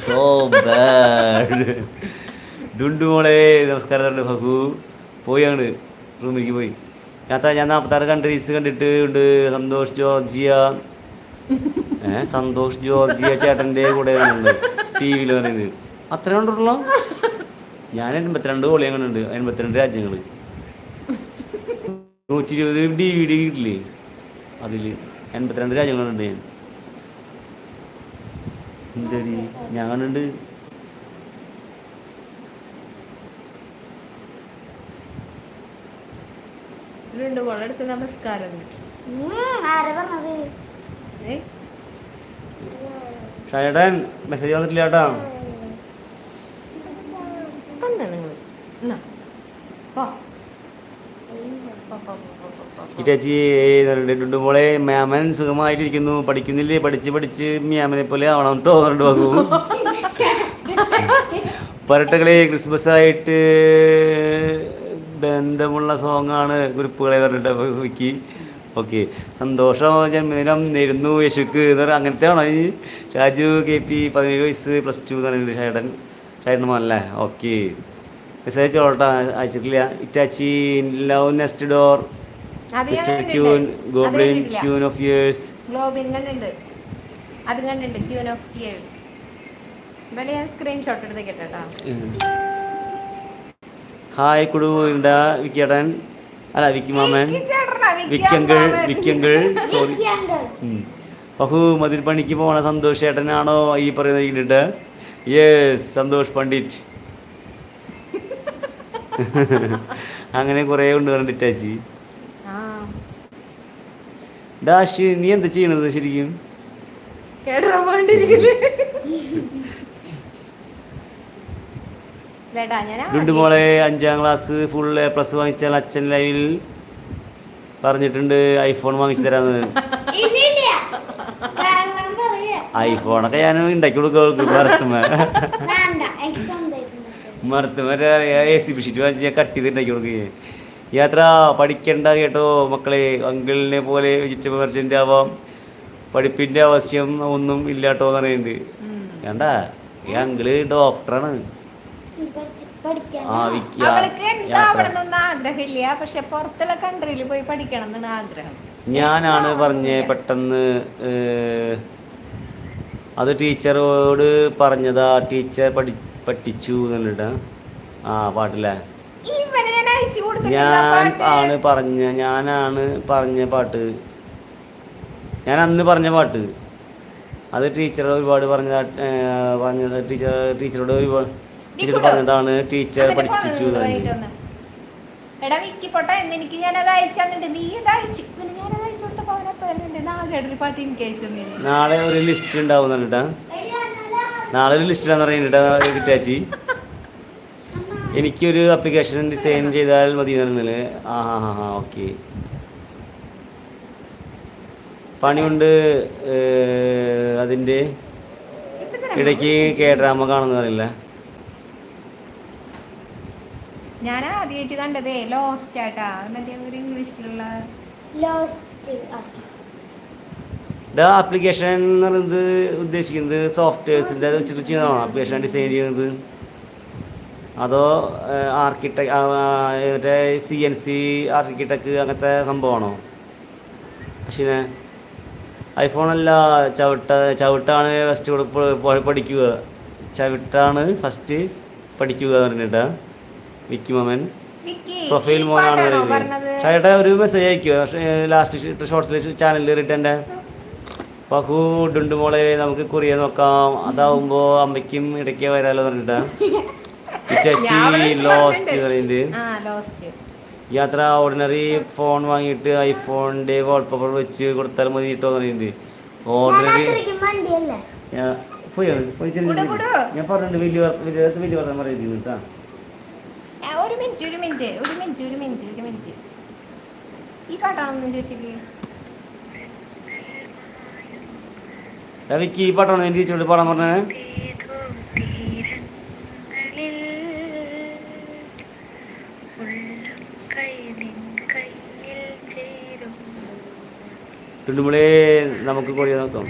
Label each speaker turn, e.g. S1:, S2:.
S1: So bad. Dundu മോളെ നമസ്കാരം. ഫഹു പോയി അങ്ങോട്ട് റൂമിലേക്ക് പോയി. ഞാൻ 46 കൺട്രീസ് കണ്ടിട്ട് ഉണ്ട്. സന്തോഷ് ജോർജിയ സന്തോഷ് ജോർജിയ ചേട്ടൻ്റെ കൂടെ ടി വിയിൽ പറയുന്നത് അത്ര കണ്ടിട്ടുള്ളൂ. ഞാൻ 82 കോളി അങ്ങനെ ഉണ്ട്. 82 രാജ്യങ്ങൾ 120 DVD കിട്ടില്ലേ, അതിൽ 82 രാജ്യങ്ങളുണ്ട്. ഞാൻ എന്തടി ഞാൻ കണ്ടുണ്ട്.
S2: നമസ്കാരം.
S1: ഷൈഡൻ മെസ്സേജ് വന്നിട്ടില്ല കേട്ടോ. ചേച്ചി ഡുണ്ടു മോളെ മ്യാമൻ സുഖമായിട്ടിരിക്കുന്നു. പഠിക്കുന്നില്ലേ? പഠിച്ച് മ്യാമനെ പോലെ ആവണം കേട്ടോ. പറഞ്ഞിട്ട് പോകും. പറട്ടകളെ ക്രിസ്മസ് ആയിട്ട് ബന്ധമുള്ള സോങ്ങാണ് ഗ്രൂപ്പുകളെ പറഞ്ഞിട്ട് വിക്കി. ഓക്കെ, സന്തോഷം ജന്മദിനം നേരുന്നു യേശുക്ക് എന്ന് പറഞ്ഞാൽ അങ്ങനത്തെ ആണോ ഈ ഷാജു KP 17 വയസ്സ് +2 എന്ന് പറയുന്നുണ്ട്. ഷൈഡൻ മോനല്ലേ? ഓക്കെ, മെസ്സേജ് ചോട്ടാ അയച്ചിട്ടില്ല. Itachi love next door mister queen goblin queen of years.
S2: Screenshot എടുത്ത് കേട്ടോ.
S1: ഹായ് കുടു ഉണ്ടാ വിക്കിയേട്ടൻ, അല്ല വിക്കി മാമൻ, വിക്കിയങ്കിൾ സോറി. ബഹു മതിൽ പണിക്ക് പോണ സന്തോഷ് ചേട്ടനാണോ ഈ പറയുന്നത്? യെസ്, സന്തോഷ് പണ്ഡിറ്റ്. അങ്ങനെ കുറേ ഉണ്ട് പറഞ്ഞിട്ടാച്ചി. ഡാഷ് നീ എന്താ ചെയ്യണത് ശരിക്കും? ഡുണ്ടു മോളെ 5ാം ക്ലാസ് ഫുൾ A+ വാങ്ങിച്ചാൽ അച്ഛൻ ലൈവിൽ പറഞ്ഞിട്ടുണ്ട് ഐഫോൺ വാങ്ങിച്ചു തരാന്ന്. ഐഫോണൊക്കെ ഞാൻ ഉണ്ടാക്കി കൊടുക്കും. മരത്തുമേ AC ഷീറ്റ് വാങ്ങിച്ച് ഞാൻ കട്ട് ചെയ്ത് ഉണ്ടാക്കി കൊടുക്കുകയെ. യാത്ര പഠിക്കണ്ട കേട്ടോ മക്കളെ, അങ്കിളിനെ പോലെ വെജിറ്റബിൾ മെർച്ചൻ്റ് ആവാം, പഠിപ്പിൻ്റെ ആവശ്യം ഒന്നും ഇല്ലാട്ടോ എന്ന് പറയുന്നുണ്ട്. വേണ്ട, ഈ അങ്കിള് ഡോക്ടറാണ്. ഞാനാണ് പറഞ്ഞേ പെട്ടെന്ന്. അത് ടീച്ചറോട് പറഞ്ഞതാ, ടീച്ചർ പഠിച്ചു എന്നിട്ട് പാട്ടില്ലേ. ഞാനാണ് പറഞ്ഞ പാട്ട്, ഞാൻ അന്ന് പറഞ്ഞ പാട്ട്. അത് ടീച്ചർ ഒരുപാട് പറഞ്ഞത് ടീച്ചറോട് ഒരുപാട് ടീച്ചർ പറഞ്ഞതാണ്. ടീച്ചർ പഠിപ്പിച്ചു. നാളെ ഒരു ലിസ്റ്റ് ഉണ്ടാവുന്നുണ്ടാ. നാളെ ഒരു ലിസ്റ്റ് ഇടാന്ന് പറയുന്നുണ്ട് കിറ്റാച്ചി. എനിക്കൊരു ആപ്ലിക്കേഷൻ ഡിസൈൻ ചെയ്താൽ മതി പറഞ്ഞാല്. ഓക്കെ, പണിയുണ്ട്. അതിൻ്റെ ഇടയ്ക്ക് K-ഡ്രാമ കാണുന്ന അറിയില്ല.
S2: ഞാൻ ആദ്യമായിട്ട് കണ്ടതേ ലോസ്റ്റ് ആട്ടാ, മറ്റേ ഒരു ഇംഗ്ലീഷിലുള്ള
S1: ആപ്ലിക്കേഷൻ എന്ന് പറയുന്നത് ഉദ്ദേശിക്കുന്നത് സോഫ്റ്റ്വെയർസിൻ്റെ വെച്ചിട്ട് ചെയ്യുന്നതാണോ ആപ്ലിക്കേഷൻ ഡിസൈൻ ചെയ്യുന്നത്? അതോ മറ്റേ CNC ആർക്കിടെക്ട് അങ്ങനത്തെ സംഭവമാണോ? പക്ഷേ ഐഫോണല്ല, ചവിട്ടാണ് ഫസ്റ്റ് പഠിക്കുക. ചവിട്ടാണ് ഫസ്റ്റ് പഠിക്കുക പറഞ്ഞിട്ടാ വിക്കി മാമൻ. പ്രൊഫൈൽ മോനാണ് പറയുന്നത്. ചേട്ടാ ഒരു മെസ്സേജ് അയക്കുക ലാസ്റ്റ് ഷോർട്സിൽ ചാനലിൽ കയറിയിട്ട് എൻ്റെ പഹു ഡുണ്ടു മോളെ നമുക്ക് കുറിയ നോക്കാം, അതാവുമ്പോൾ അമ്മയ്ക്കും ഇടയ്ക്ക് വരാലോ പറഞ്ഞിട്ടാ. ചേച്ചി ലോസ്റ്റ് പറയുന്നുണ്ട്. യാത്ര ഓർഡിനറി ഫോൺ വാങ്ങിയിട്ട് ഐഫോണിൻ്റെ വാൾപേപ്പർ വെച്ച് കൊടുത്താൽ മതി കേട്ടോ പറയുന്നുണ്ട്. ഓർഡിനറി ഞാൻ പറഞ്ഞിട്ടുണ്ട് വലിയ പറഞ്ഞ പറയുന്നത് കേട്ടാ.
S2: ഒരു മിനിറ്റ് ഈ പാട്ടാണെന്ന് ചോദിച്ചേക്ക്.
S1: വിക്കി ഈ പാട്ടാണോ എൻ്റെ ടീച്ചറോട് പാടാൻ പറഞ്ഞത്? ഡുണ്ടുമോളെ നമുക്ക് കൊറിയ നോക്കാം.